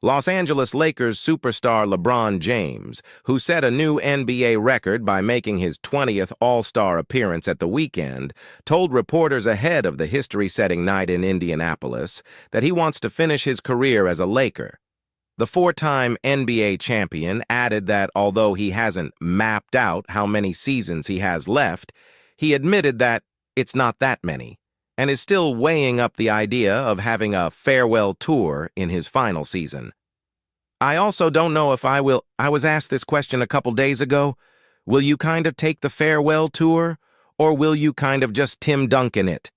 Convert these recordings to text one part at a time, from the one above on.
Los Angeles Lakers superstar LeBron James, who set a new NBA record by making his 20th All-Star appearance at the weekend, told reporters ahead of the history-setting night in Indianapolis that he wants to finish his career as a Laker. The four-time NBA champion added that although he hasn't mapped out how many seasons he has left, he admitted that it's not that many, and is still weighing up the idea of having a farewell tour in his final season. I also don't know if I will. I was asked this question a couple days ago. Will you kind of take the farewell tour, or will you kind of just Tim Duncan it?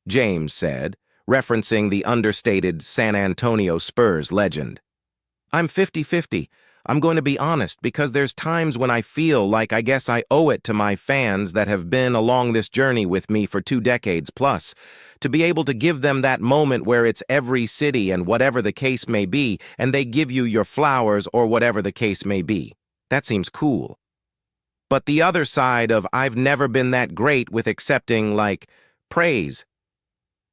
James said, referencing the understated San Antonio Spurs legend. I'm 50-50. I'm going to be honest, because there's times when I feel like I guess I owe it to my fans that have been along this journey with me for 2 decades plus, to be able to give them that moment where it's every city and whatever the case may be, and they give you your flowers or whatever the case may be. That seems cool. But the other side of I've never been that great with accepting, like, praise.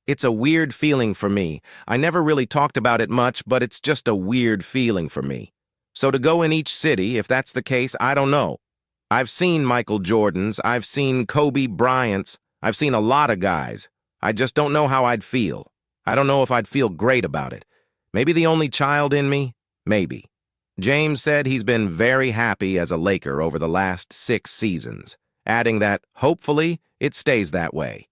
It's a weird feeling for me. I never really talked about it much, but it's just a weird feeling for me. So to go in each city, if that's the case, I don't know. I've seen Michael Jordans, I've seen Kobe Bryant's, I've seen a lot of guys. I just don't know how I'd feel. I don't know if I'd feel great about it. Maybe the only child in me? Maybe. James said he's been very happy as a Laker over the last 6 seasons, adding that, hopefully, it stays that way.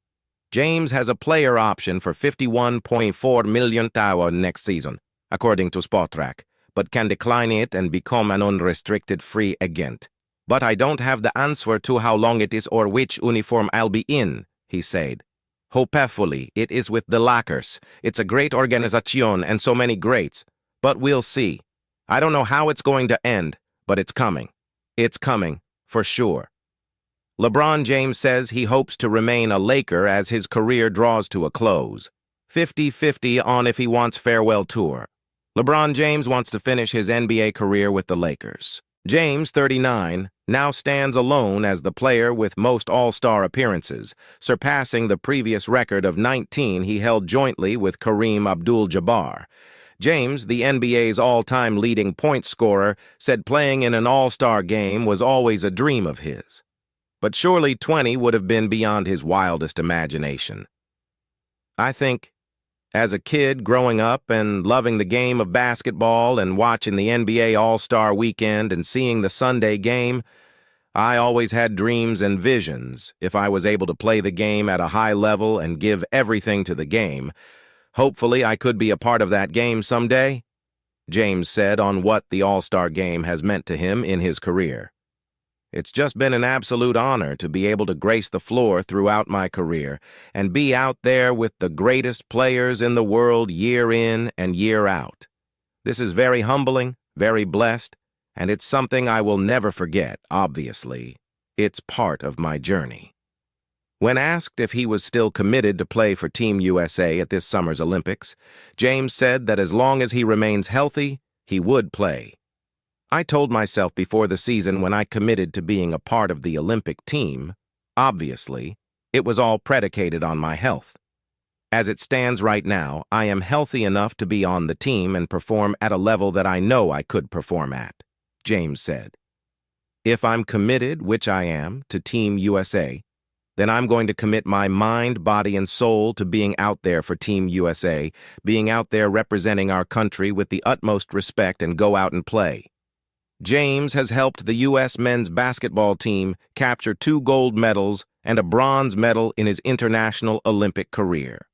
James has a player option for $51.4 million next season, according to Spotrac, but can decline it and become an unrestricted free agent. But I don't have the answer to how long it is or which uniform I'll be in, he said. Hopefully, it is with the Lakers. It's a great organization and so many greats, but we'll see. I don't know how it's going to end, but it's coming. It's coming, for sure. LeBron James says he hopes to remain a Laker as his career draws to a close. 50-50 on if he wants farewell tour. LeBron James wants to finish his NBA career with the Lakers. James, 39, now stands alone as the player with most All-Star appearances, surpassing the previous record of 19 he held jointly with Kareem Abdul-Jabbar. James, the NBA's all-time leading point scorer, said playing in an All-Star game was always a dream of his. But surely 20 would have been beyond his wildest imagination. I think, as a kid growing up and loving the game of basketball and watching the NBA All-Star Weekend and seeing the Sunday game, I always had dreams and visions. If I was able to play the game at a high level and give everything to the game, hopefully I could be a part of that game someday, James said on what the All-Star game has meant to him in his career. It's just been an absolute honor to be able to grace the floor throughout my career and be out there with the greatest players in the world year in and year out. This is very humbling, very blessed, and it's something I will never forget, obviously. It's part of my journey. When asked if he was still committed to play for Team USA at this summer's Olympics, James said that as long as he remains healthy, he would play. I told myself before the season when I committed to being a part of the Olympic team, obviously, it was all predicated on my health. As it stands right now, I am healthy enough to be on the team and perform at a level that I know I could perform at, James said. If I'm committed, which I am, to Team USA, then I'm going to commit my mind, body, and soul to being out there for Team USA, being out there representing our country with the utmost respect and go out and play. James has helped the U.S. men's basketball team capture 2 gold medals and a bronze medal in his international Olympic career.